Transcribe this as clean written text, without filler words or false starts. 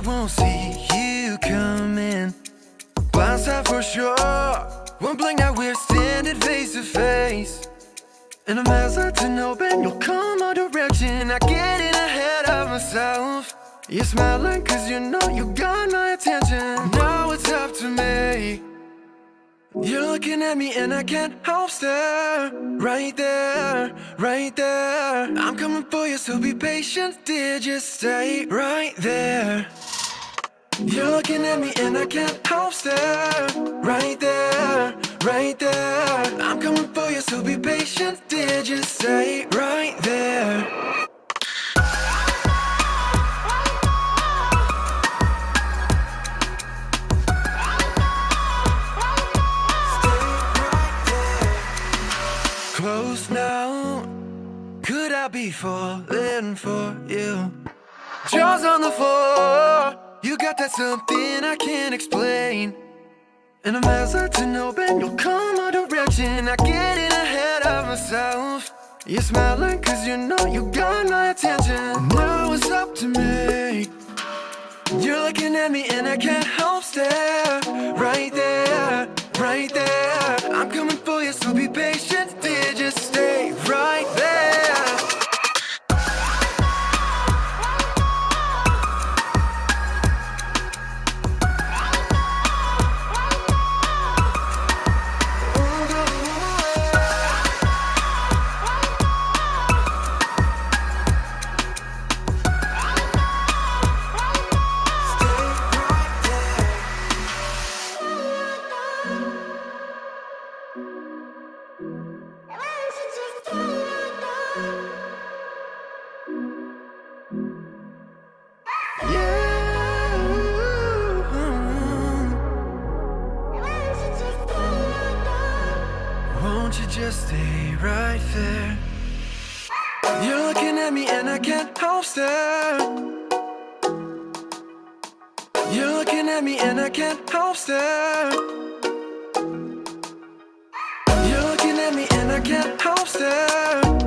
won't see you coming. Blindside for sure. One blink now we're standing face to face. And I'm hesitant to open, you'll come my direction. I get in ahead of myself. You're smiling cause you know you got my attention. Now it's up to me. You're looking at me and I can't help stare. Right there, right there. I'm coming for you, so be patient, dear, just stay right there. You're looking at me and I can't help stare. Right there, right there. I'm coming for you, so be patient, dear, just stay right there. Close now, could I be falling for you? Jaws on the floor, you got that something I can't explain. And I'm hesitant to open, you'll come my direction. I get in ahead of myself. You're smiling cause you know you got my attention. Now it's up to me. You're looking at me and I can't help stare. Right there, right there. I'm coming for you, so be patient, dear, just stay right there. Won't you just stay right there? You're looking at me and I can't help stare. You're looking at me and I can't help stare. You're looking at me and I can't help stare.